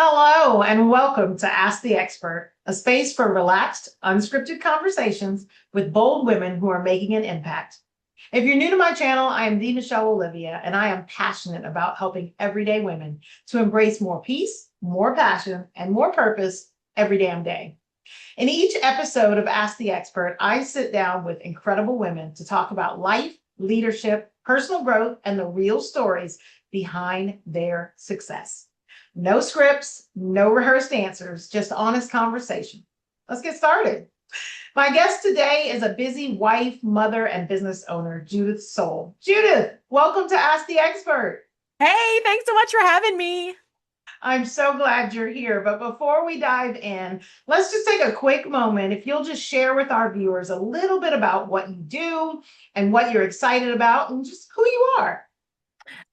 Hello, and welcome to Ask the Expert, a space for relaxed, unscripted conversations with bold women who are making an impact. If you're new to my channel, I am the Michelle Olivia, and I am passionate about helping everyday women to embrace more peace, more passion, and more purpose every damn day. In each episode of Ask the Expert, I sit down with incredible women to talk about life, leadership, personal growth, and the real stories behind their success. No scripts, no rehearsed answers, just honest conversation. Let's get started. My guest today is a busy wife, mother, and business owner, Judith Soule. Judith, welcome to Ask the Expert. Hey, thanks so much for having me. I'm so glad you're here. But before we dive in, let's just take a quick moment. If you'll just share with our viewers a little bit about what you do and what you're excited about and just who you are.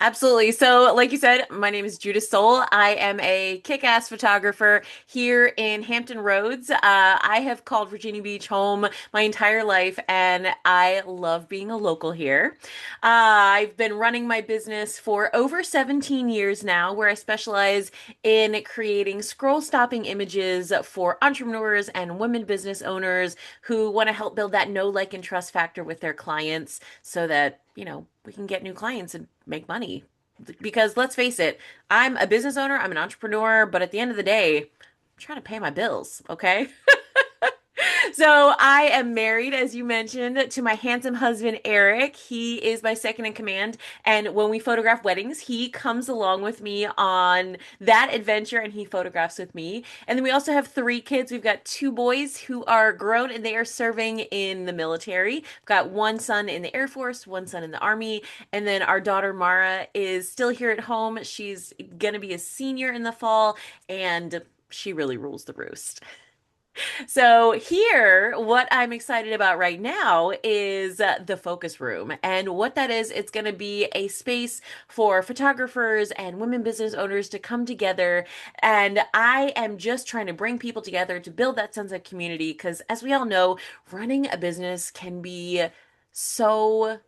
Absolutely. So, like you said, my name is Judith Soule. I am a kick-ass photographer here in Hampton Roads. I have called Virginia Beach home my entire life, and I love being a local here. I've been running my business for over 17 years now, where I specialize in creating scroll-stopping images for entrepreneurs and women business owners who want to help build that know, like, and trust factor with their clients so that we can get new clients and make money. Because let's face it, I'm a business owner, I'm an entrepreneur, but at the end of the day, I'm trying to pay my bills, okay? So I am married, as you mentioned, to my handsome husband, Eric. He is my second in command. And when we photograph weddings, he comes along with me on that adventure and he photographs with me. And then we also have three kids. We've got two boys who are grown and they are serving in the military. We've got one son in the Air Force, one son in the Army. And then our daughter, Mara, is still here at home. She's going to be a senior in the fall and she really rules the roost. So, here, what I'm excited about right now is the focus room. And what that is, it's going to be a space for photographers and women business owners to come together. And I am just trying to bring people together to build that sense of community. Because, as we all know, running a business can be so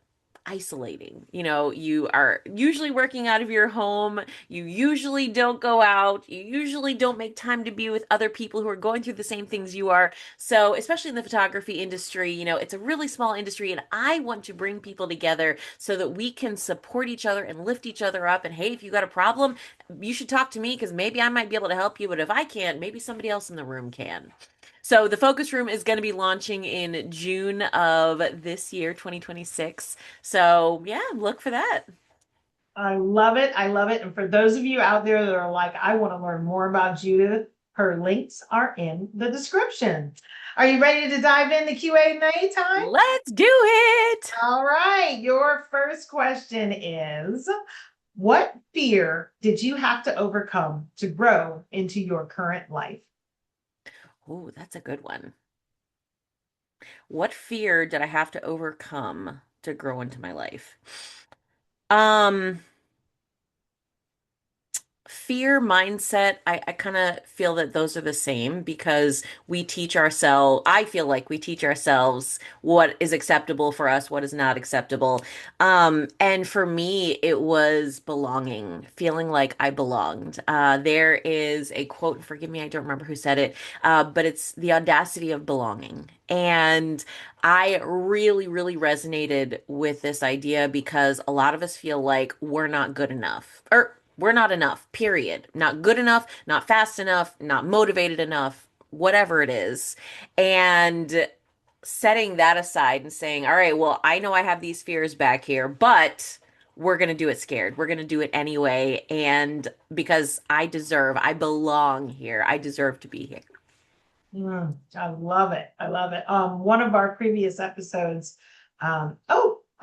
isolating. You are usually working out of your home. You usually don't go out. You usually don't make time to be with other people who are going through the same things you are. So, especially in the photography industry, it's a really small industry, and I want to bring people together so that we can support each other and lift each other up. And hey, if you got a problem, you should talk to me because maybe I might be able to help you. But if I can't, maybe somebody else in the room can. So the focus room is going to be launching in June of this year, 2026. So yeah, look for that. I love it. I love it. And for those of you out there that are like, I want to learn more about Judith, her links are in the description. Are you ready to dive into Q&A time? Let's do it. All right. Your first question is, what fear did you have to overcome to grow into your current life? Oh, that's a good one. What fear did I have to overcome to grow into my life? Um, Fear mindset, I kind of feel that those are the same because we teach ourselves, I feel like we teach ourselves what is acceptable for us, what is not acceptable. And for me, it was belonging, feeling like I belonged. There is a quote, forgive me, I don't remember who said it, but it's the audacity of belonging. And I really, really resonated with this idea because a lot of us feel like we're not good enough. Or we're not enough, period. Not good enough, not fast enough, not motivated enough, whatever it is. And setting that aside and saying, all right, well, I know I have these fears back here, but we're going to do it scared. We're going to do it anyway. And because I belong here, I deserve to be here. I love it. I love it. One of our previous episodes,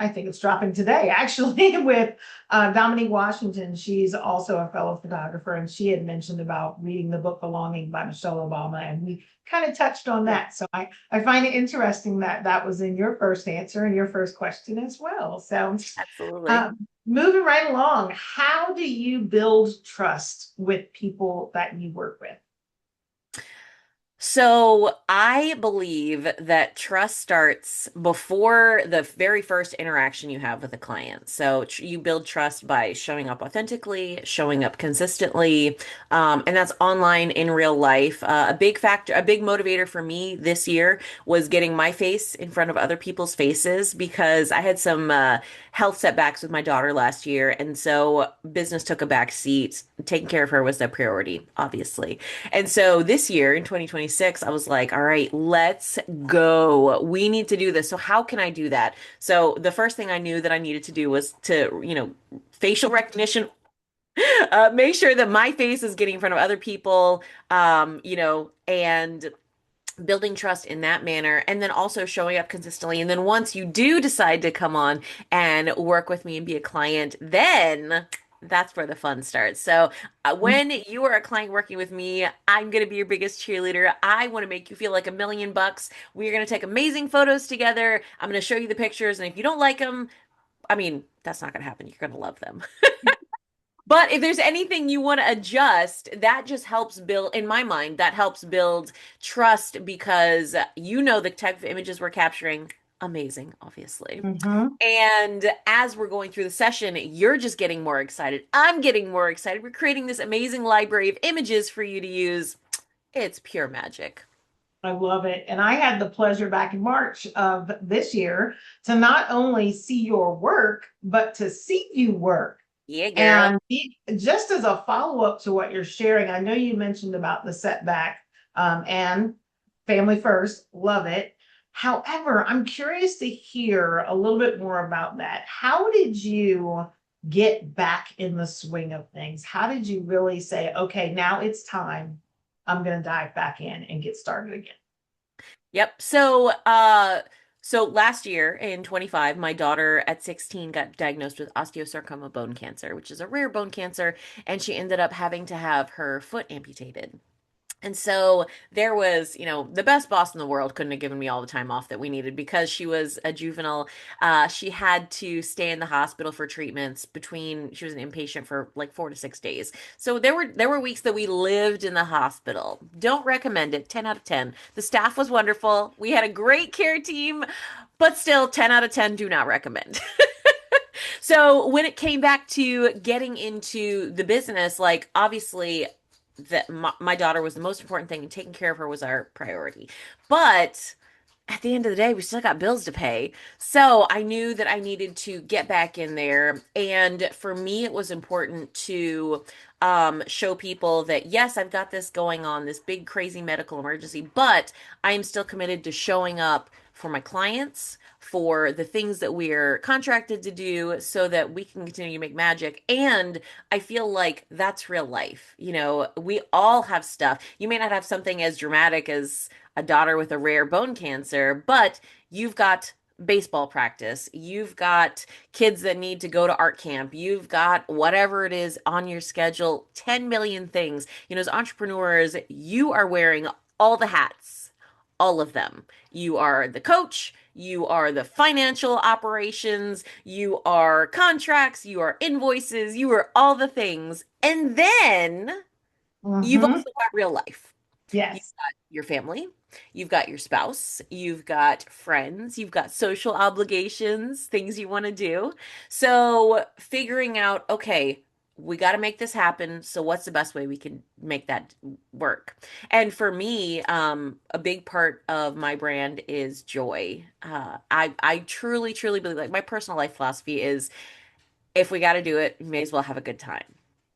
I think it's dropping today, actually, with Dominique Washington. She's also a fellow photographer, and she had mentioned about reading the book Belonging by Michelle Obama, and we kind of touched on that. So I find it interesting that that was in your first answer and your first question as well. So Absolutely. moving right along, how do you build trust with people that you work with? So I believe that trust starts before the very first interaction you have with a client. So you build trust by showing up authentically, showing up consistently, and that's online in real life. A big factor, a big motivator for me this year was getting my face in front of other people's faces because I had some health setbacks with my daughter last year, and so business took a back seat. Taking care of her was the priority, obviously. And so this year in 2026, I was like, all right, let's go. We need to do this. So how can I do that? So the first thing I knew that I needed to do was to, facial recognition, make sure that my face is getting in front of other people, and building trust in that manner, and then also showing up consistently. And then once you do decide to come on and work with me and be a client, then that's where the fun starts. So when you are a client working with me, I'm going to be your biggest cheerleader. I want to make you feel like $1 million. We're going to take amazing photos together. I'm going to show you the pictures. And if you don't like them, I mean, that's not going to happen. You're going to love them. But if there's anything you want to adjust, that just helps build, in my mind, that helps build trust because you know the type of images we're capturing. Amazing, obviously. Mm-hmm. And as we're going through the session, you're just getting more excited. I'm getting more excited. We're creating this amazing library of images for you to use. It's pure magic. I love it. And I had the pleasure back in March of this year to not only see your work, but to see you work. Yeah, girl. And just as a follow up to what you're sharing, I know you mentioned about the setback and family first, love it. However, I'm curious to hear a little bit more about that. How did you get back in the swing of things? How did you really say, okay, now it's time. I'm going to dive back in and get started again? Yep. So last year in 25, my daughter at 16 got diagnosed with osteosarcoma bone cancer, which is a rare bone cancer, and she ended up having to have her foot amputated. And so there was, the best boss in the world couldn't have given me all the time off that we needed because she was a juvenile. She had to stay in the hospital for treatments she was an inpatient for like 4 to 6 days. So there were weeks that we lived in the hospital. Don't recommend it. 10 out of 10. The staff was wonderful. We had a great care team, but still 10 out of 10 do not recommend. So when it came back to getting into the business, like obviously that my daughter was the most important thing and taking care of her was our priority. But at the end of the day, we still got bills to pay. So I knew that I needed to get back in there. And for me, it was important to show people that, yes, I've got this going on, this big, crazy medical emergency, but I am still committed to showing up for my clients, for the things that we're contracted to do so that we can continue to make magic. And I feel like that's real life. We all have stuff. You may not have something as dramatic as a daughter with a rare bone cancer, but you've got baseball practice, you've got kids that need to go to art camp, you've got whatever it is on your schedule, 10 million things. As entrepreneurs, you are wearing all the hats, all of them. You are the coach, you are the financial operations, you are contracts, you are invoices, you are all the things. And then you've Mm-hmm. also got real life. You've Yes. got your family, you've got your spouse, you've got friends, you've got social obligations, things you want to do. So figuring out, okay, we got to make this happen. So what's the best way we can make that work? And for me, a big part of my brand is joy. I truly, truly believe like my personal life philosophy is if we got to do it, may as well have a good time.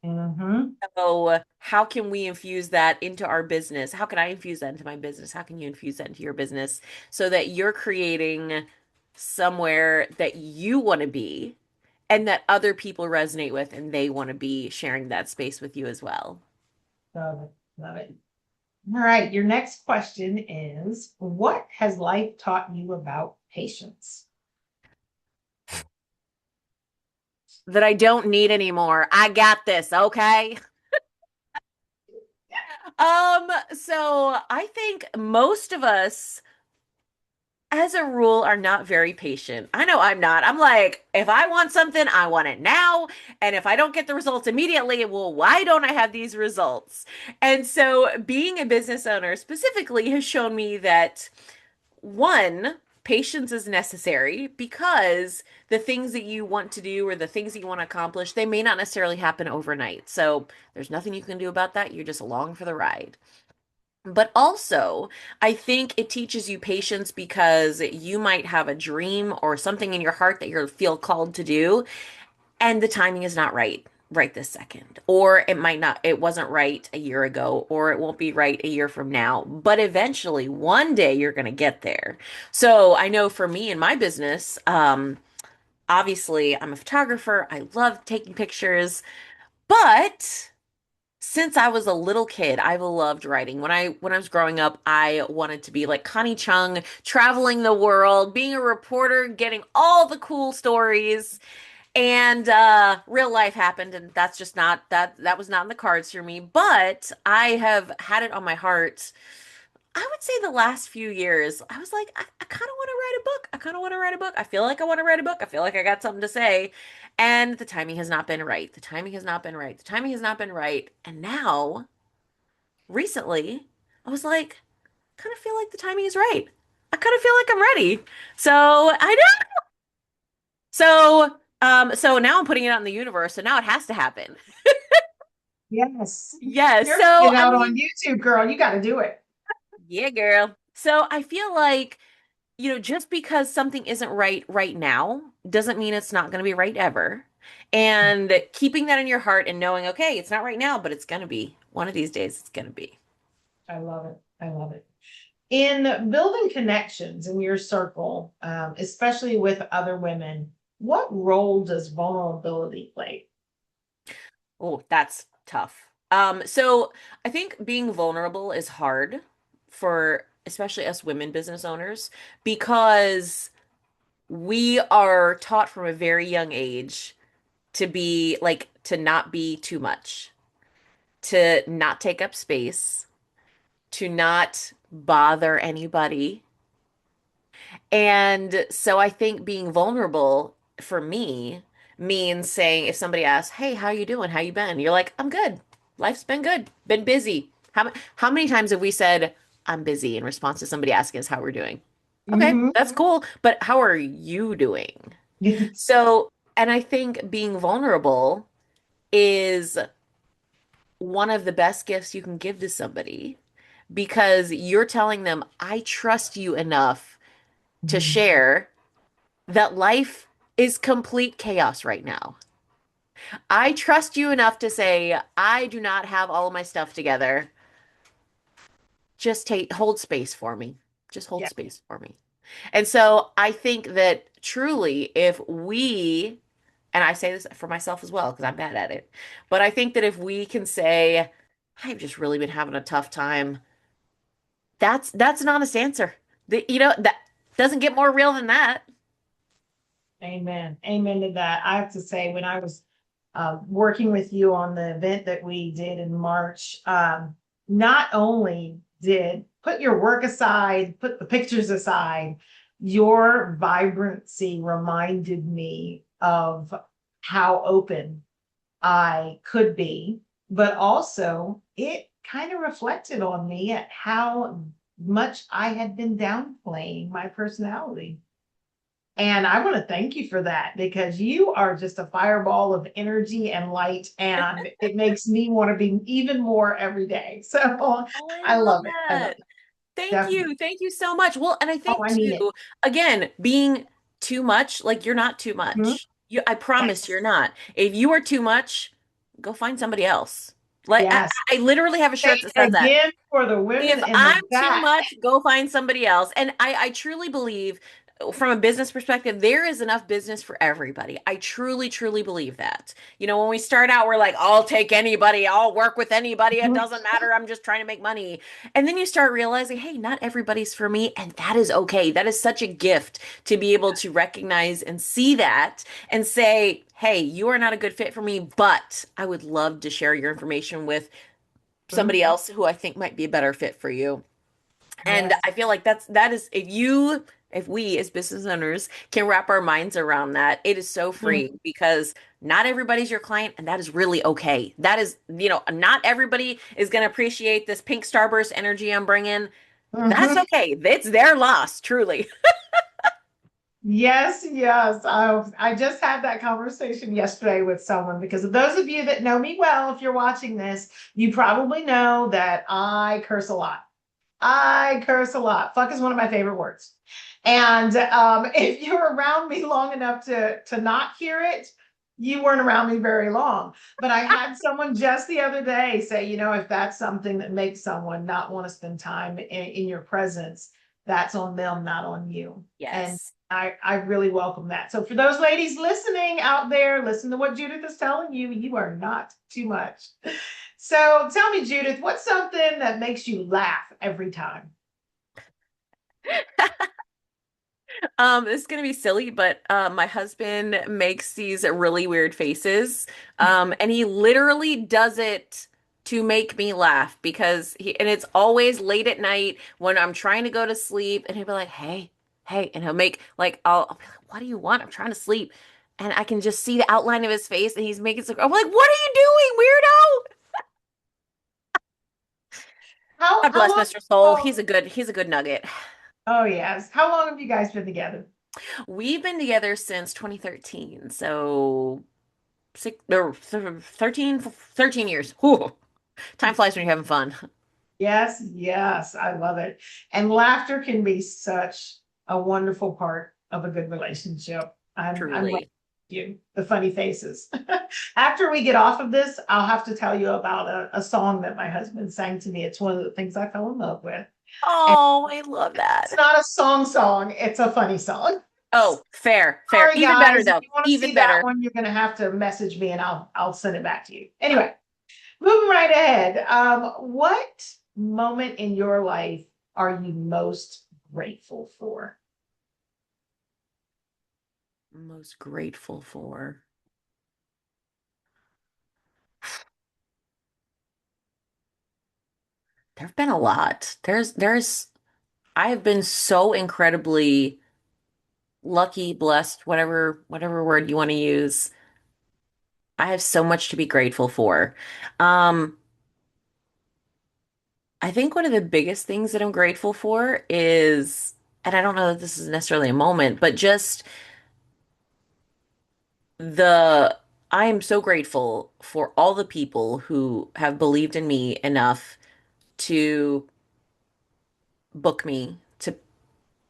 Mm-hmm. So, how can we infuse that into our business? How can I infuse that into my business? How can you infuse that into your business so that you're creating somewhere that you want to be and that other people resonate with and they want to be sharing that space with you as well? Love it. Love it. All right. Your next question is, what has life taught you about patience? That I don't need anymore. I got this, okay? So I think most of us as a rule, are not very patient. I know I'm not. I'm like, if I want something, I want it now. And if I don't get the results immediately, well, why don't I have these results? And so being a business owner specifically has shown me that one, patience is necessary because the things that you want to do or the things that you want to accomplish, they may not necessarily happen overnight. So there's nothing you can do about that. You're just along for the ride. But also, I think it teaches you patience because you might have a dream or something in your heart that you feel called to do, and the timing is not right this second. Or it might not, it wasn't right a year ago, or it won't be right a year from now. But eventually, one day you're going to get there. So I know for me in my business, obviously I'm a photographer. I love taking pictures, but since I was a little kid, I've loved writing. When I was growing up, I wanted to be like Connie Chung, traveling the world, being a reporter, getting all the cool stories. And real life happened, and that's just not that was not in the cards for me. But I have had it on my heart. I would say the last few years, I was like, I kind of want to write a book. I kind of want to write a book. I feel like I want to write a book. I feel like I got something to say. And the timing has not been right. The timing has not been right. The timing has not been right. And now, recently, I was like, kind of feel like the timing is right. I kind of feel like I'm ready. So I know. So now I'm putting it out in the universe. So now it has to happen. Yes. Yes. You're So putting it I out on mean, YouTube, girl. You got to do it. yeah, girl. So I feel like just because something isn't right now doesn't mean it's not going to be right ever. And keeping that in your heart and knowing, okay, it's not right now, but it's going to be. One of these days, it's going to be. I love it. I love it. In building connections in your circle, especially with other women, what role does vulnerability play? Oh, that's tough. So I think being vulnerable is hard for especially us women business owners because we are taught from a very young age to be like to not be too much, to not take up space, to not bother anybody. And so I think being vulnerable for me means saying if somebody asks, "Hey, how you doing? How you been?" You're like, "I'm good. Life's been good. Been busy." How many times have we said, "I'm busy" in response to somebody asking us how we're doing? Okay, Mhm. that's cool, but how are you doing? Yes. So, and I think being vulnerable is one of the best gifts you can give to somebody because you're telling them, I trust you enough to Mhm. share that life is complete chaos right now. I trust you enough to say, I do not have all of my stuff together. Just hold space for me. Just hold Yeah. space for me. And so I think that truly, if we, and I say this for myself as well, because I'm bad at it, but I think that if we can say, I've just really been having a tough time, that's an honest answer. That doesn't get more real than that. Amen. Amen to that. I have to say, when I was working with you on the event that we did in March, not only did put your work aside, put the pictures aside, your vibrancy reminded me of how open I could be, but also it kind of reflected on me at how much I had been downplaying my personality. And I want to thank you for that because you are just a fireball of energy and light, and it makes me want to be even more every day. So Oh, I I love love it. I love that. it. Thank Definitely. you. Thank you so much. Well, and I Oh, think I mean it. too, again, being too much, like you're not too Mhm. much. I promise you're Yes. not. If you are too much, go find somebody else. Like Yes. I literally have a Say shirt that it says that. again for the women If in the I'm too back. much, go find somebody else. And I truly believe, from a business perspective, there is enough business for everybody. I truly, truly believe that. When we start out, we're like, I'll take anybody, I'll work with anybody, it Mhm. doesn't matter, I'm just trying to make money. And then you start realizing, hey, not everybody's for me, and that is okay. That is such a gift to be able to recognize and see that and say, hey, you are not a good fit for me, but I would love to share your information with somebody else who I think might be a better fit for you. And Yes. I feel like that is if you if we as business owners can wrap our minds around that, it is so freeing because not everybody's your client, and that is really okay. That is, not everybody is going to appreciate this pink starburst energy I'm bringing. That's Mhm. okay. It's their loss, truly. Yes, yes. I just had that conversation yesterday with someone because of those of you that know me well, if you're watching this, you probably know that I curse a lot. I curse a lot. Fuck is one of my favorite words. And if you're around me long enough to not hear it, you weren't around me very long. But I had someone just the other day say, if that's something that makes someone not want to spend time in your presence, that's on them, not on you. And Yes. I really welcome that. So for those ladies listening out there, listen to what Judith is telling you. You are not too much. So tell me, Judith, what's something that makes you laugh every time? This is gonna be silly, but my husband makes these really weird faces. And he literally does it to make me laugh and it's always late at night when I'm trying to go to sleep, and he'll be like, "Hey, hey," and he'll make like I'll be like, "What do you want? I'm trying to sleep." And I can just see the outline of his face, and he's making some. I'm like, "What are you doing, weirdo?" God How bless long? Mr. Soul. Oh, He's a good nugget. oh yes. How long have you guys been together? We've been together since 2013, so six or 13 years. Whew. Time flies when you're having fun. Yes, yes, I love it. And laughter can be such a wonderful part of a good relationship. I'm right Truly. with you, the funny faces. After we get off of this, I'll have to tell you about a song that my husband sang to me. It's one of the things I fell in love with. And Oh, I love it's that. not a song, it's a funny song. Oh, fair, fair. Sorry, Even better guys. If though. you want to Even see that better. one, you're going to have to message me and I'll send it back to you. Anyway, moving right ahead. What moment in your life are you most grateful for? Most grateful for. There've been a lot. I have been so incredibly lucky, blessed, whatever word you want to use. I have so much to be grateful for. Um, I think one of the biggest things that I'm grateful for is, and I don't know that this is necessarily a moment, but just the, I am so grateful for all the people who have believed in me enough to book me, to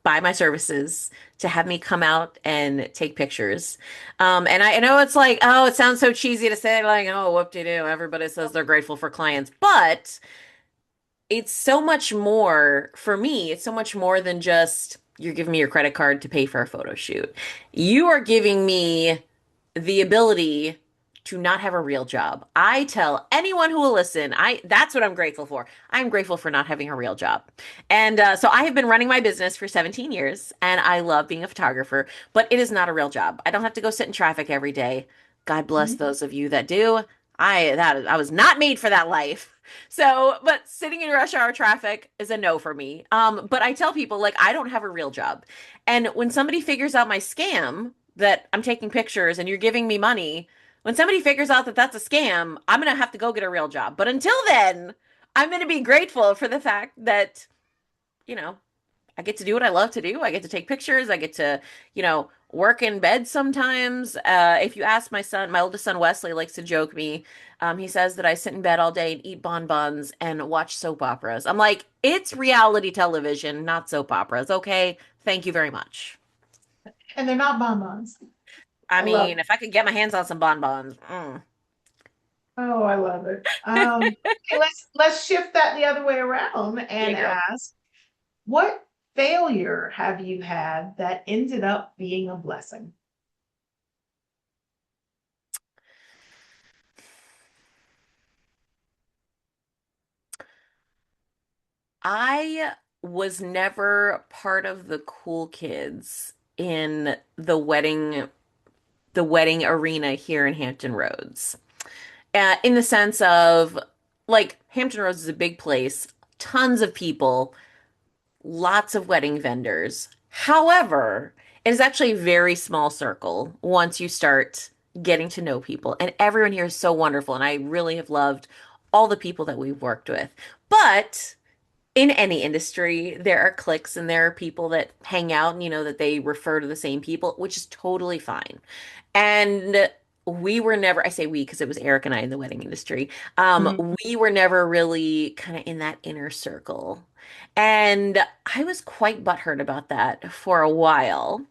buy my services, to have me come out and take pictures. And I know it's like, oh, it sounds so cheesy to say, like, oh, whoop-de-doo, everybody says they're grateful for clients, but it's so much more for me. It's so much more than just you're giving me your credit card to pay for a photo shoot. You are giving me the ability to not have a real job. I tell anyone who will listen, I that's what I'm grateful for. I'm grateful for not having a real job. And so I have been running my business for 17 years and I love being a photographer, but it is not a real job. I don't have to go sit in traffic every day. God bless those of you that do. I was not made for that life. So, but sitting in rush hour traffic is a no for me. But I tell people like I don't have a real job. And when somebody figures out my scam that I'm taking pictures and you're giving me money, when somebody figures out that that's a scam, I'm going to have to go get a real job. But until then, I'm going to be grateful for the fact that, you know, I get to do what I love to do. I get to take pictures. I get to, work in bed sometimes. If you ask my son, my oldest son Wesley likes to joke me. He says that I sit in bed all day and eat bonbons and watch soap operas. I'm like, it's reality television, not soap operas. Okay. Thank you very much. And they're not bonbons. I I love mean, it. if I could get my hands on some bonbons. Oh, I love it. Okay, let's shift that the other way around Yeah, and girl. ask, what failure have you had that ended up being a blessing? I was never part of the cool kids in the wedding arena here in Hampton Roads. In the sense of like Hampton Roads is a big place, tons of people, lots of wedding vendors. However, it is actually a very small circle once you start getting to know people. And everyone here is so wonderful. And I really have loved all the people that we've worked with. But in any industry, there are cliques and there are people that hang out and, that they refer to the same people, which is totally fine. And we were never, I say we because it was Eric and I in the wedding industry. Mhm. We were never really kind of in that inner circle. And I was quite butthurt about that for a while.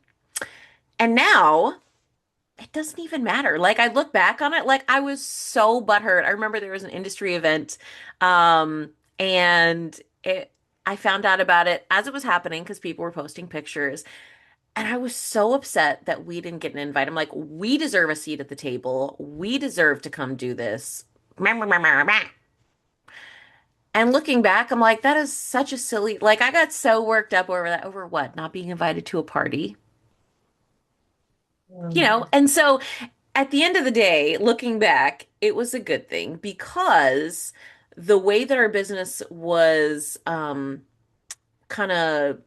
And now it doesn't even matter. Like I look back on it, like I was so butthurt. I remember there was an industry event, and I found out about it as it was happening because people were posting pictures. And I was so upset that we didn't get an invite. I'm like, we deserve a seat at the table. We deserve to come do this. And looking back, I'm like, that is such a silly, like I got so worked up over that, over what? Not being invited to a party. Mhm. And so at the end of the day, looking back, it was a good thing because the way that our business was kind of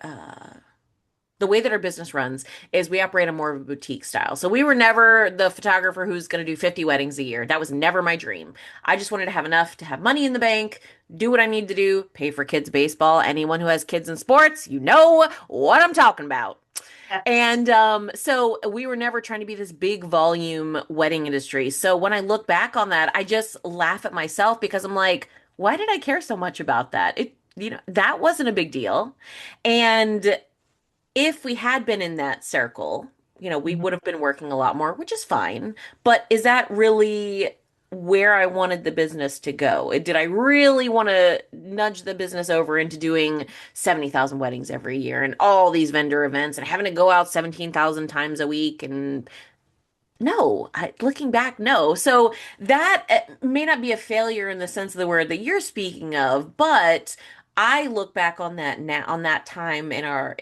uh, the way that our business runs is we operate on more of a boutique style. So we were never the photographer who's going to do 50 weddings a year. That was never my dream. I just wanted to have enough to have money in the bank, do what I need to do, pay for kids' baseball. Anyone who has kids in sports, you know what I'm talking about. Yes. And so we were never trying to be this big volume wedding industry. So when I look back on that, I just laugh at myself because I'm like, why did I care so much about that? That wasn't a big deal. And if we had been in that circle, we Mhm. would have been working a lot more, which is fine. But is that really where I wanted the business to go? Did I really want to nudge the business over into doing 70,000 weddings every year and all these vendor events and having to go out 17,000 times a week? And no, looking back, no. So that may not be a failure in the sense of the word that you're speaking of, but I look back on that now, on that time in our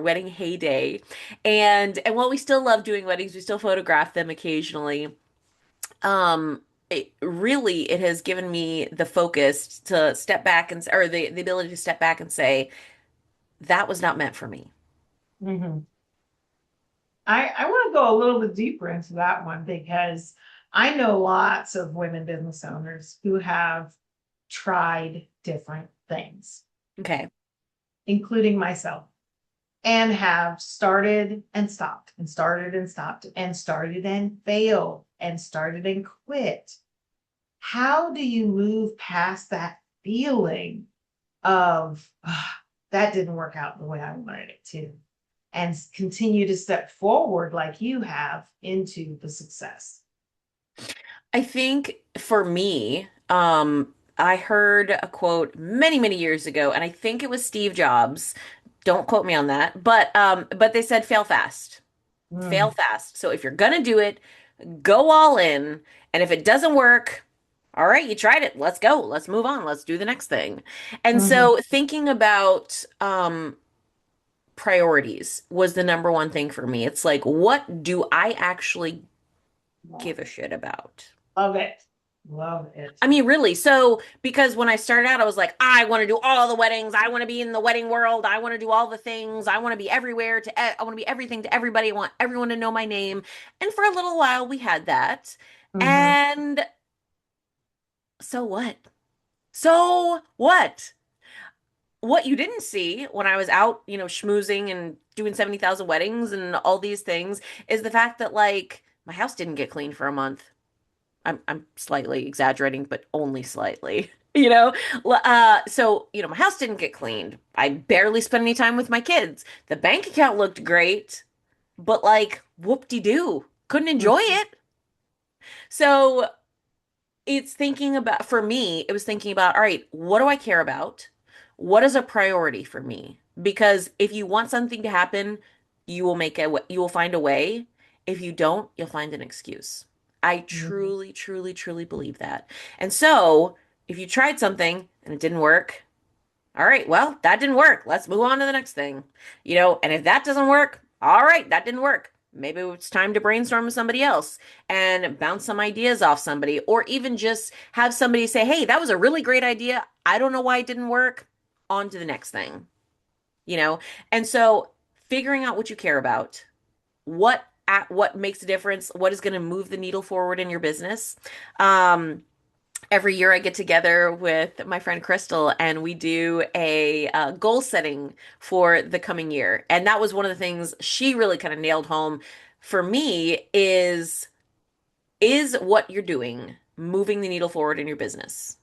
wedding heyday, and while we still love doing weddings, we still photograph them occasionally. It has given me the focus to step back or the ability to step back and say that was not meant for me. Mhm. I want to go a little bit deeper into that one because I know lots of women business owners who have tried different things, Okay. including myself, and have started and stopped and started and stopped and started and failed and started and quit. How do you move past that feeling of that didn't work out the way I wanted it to, and continue to step forward like you have into the success? I think for me, I heard a quote many, many years ago, and I think it was Steve Jobs. Don't quote me on that, but they said fail fast. Fail Mm, fast. So if you're gonna do it, go all in. And if it doesn't work, all right, you tried it. Let's go. Let's move on. Let's do the next thing. And mhm, so thinking about priorities was the number one thing for me. It's like, what do I actually give a shit about? love it. Love it. I mean, really. So, because when I started out, I was like, I want to do all the weddings. I want to be in the wedding world. I want to do all the things. I want to be everywhere I want to be everything to everybody. I want everyone to know my name. And for a little while, we had that. Mhm, And so what? So what? What you didn't see when I was out, schmoozing and doing 70,000 weddings and all these things is the fact that, like, my house didn't get cleaned for a month. I'm slightly exaggerating, but only slightly. So my house didn't get cleaned. I barely spent any time with my kids. The bank account looked great, but like whoop-de-doo, couldn't enjoy mhm, it. So it's thinking about, for me, it was thinking about, all right, what do I care about? What is a priority for me? Because if you want something to happen, you will find a way. If you don't, you'll find an excuse. I mhm, truly, truly, truly believe that. And so, if you tried something and it didn't work, all right, well, that didn't work. Let's move on to the next thing. And if that doesn't work, all right, that didn't work. Maybe it's time to brainstorm with somebody else and bounce some ideas off somebody, or even just have somebody say, hey, that was a really great idea. I don't know why it didn't work. On to the next thing. you know? And so figuring out what you care about, what makes a difference, what is going to move the needle forward in your business. Um, every year I get together with my friend Crystal and we do a goal setting for the coming year. And that was one of the things she really kind of nailed home for me is what you're doing moving the needle forward in your business?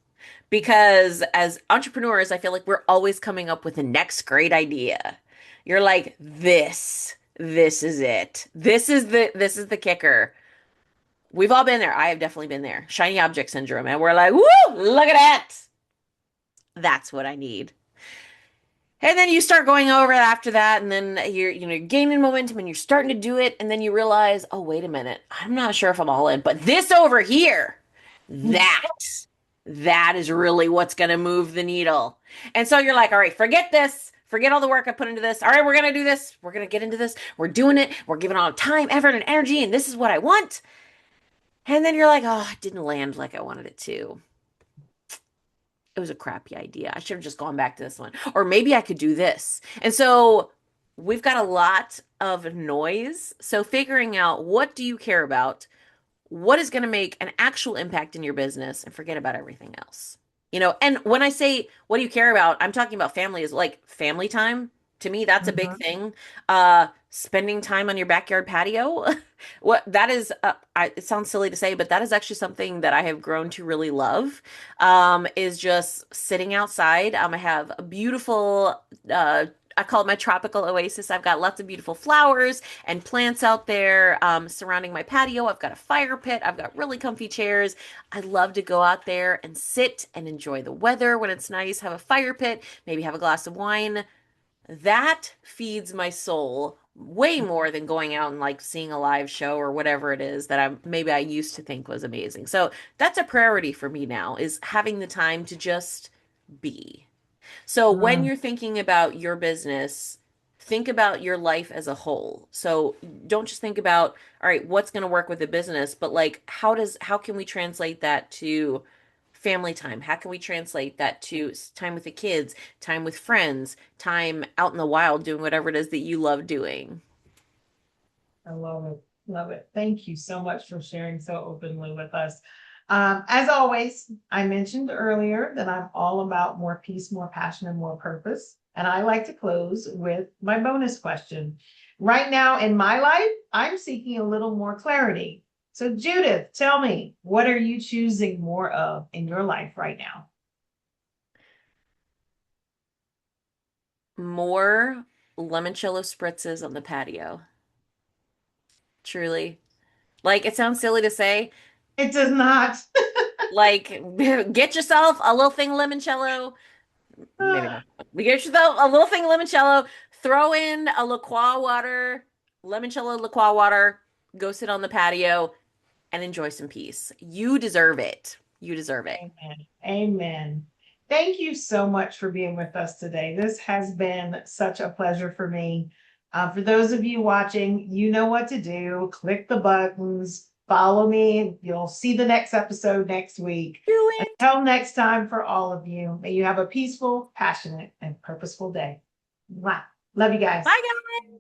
Because as entrepreneurs, I feel like we're always coming up with the next great idea. You're like, this is it. This is the kicker. We've all been there. I have definitely been there. Shiny object syndrome. And we're like, woo, look at that. That's what I need. And then you start going over it after that, and then you're gaining momentum and you're starting to do it, and then you realize, oh, wait a minute, I'm not sure if I'm all in, but this over here, that that is really what's gonna move the needle. And so you're like, all right, forget this, forget all the work I put into this. All right, we're gonna do this, we're gonna get into this, we're doing it, we're giving all time, effort, and energy, and this is what I want. And then you're like, oh, it didn't land like I wanted it to. It was a crappy idea. I should have just gone back to this one. Or maybe I could do this. And so we've got a lot of noise. So figuring out what do you care about? What is going to make an actual impact in your business and forget about everything else. And when I say what do you care about, I'm talking about family is like family time. To me, that's a big Mhm. thing. Spending time on your backyard patio. What that is, it sounds silly to say, but that is actually something that I have grown to really love. Is just sitting outside. I have a beautiful, I call it my tropical oasis. I've got lots of beautiful flowers and plants out there surrounding my patio. I've got a fire pit. I've got really comfy chairs. I love to go out there and sit and enjoy the weather when it's nice, have a fire pit, maybe have a glass of wine. That feeds my soul way more than going out and like seeing a live show or whatever it is that I used to think was amazing. So that's a priority for me now is having the time to just be. So when Mm. you're thinking about your business, think about your life as a whole. So don't just think about, all right, what's going to work with the business, but like how can we translate that to family time? How can we translate that to time with the kids, time with friends, time out in the wild doing whatever it is that you love doing? I love it. Love it. Thank you so much for sharing so openly with us. As always, I mentioned earlier that I'm all about more peace, more passion, and more purpose. And I like to close with my bonus question. Right now in my life, I'm seeking a little more clarity. So, Judith, tell me, what are you choosing more of in your life right now? More limoncello spritzes on the patio. Truly. Like it sounds silly to say, It does not. like get yourself a little thing of limoncello. Maybe not. We get yourself a little thing of limoncello, throw in a liqueur water, limoncello liqueur water, go sit on the patio and enjoy some peace. You deserve it. You deserve it. Amen. Amen. Thank you so much for being with us today. This has been such a pleasure for me. For those of you watching, you know what to do. Click the buttons, follow me. You'll see the next episode next week. Do it. Until next time, for all of you, may you have a peaceful, passionate, and purposeful day. Mwah. Love you guys. Bye, guys.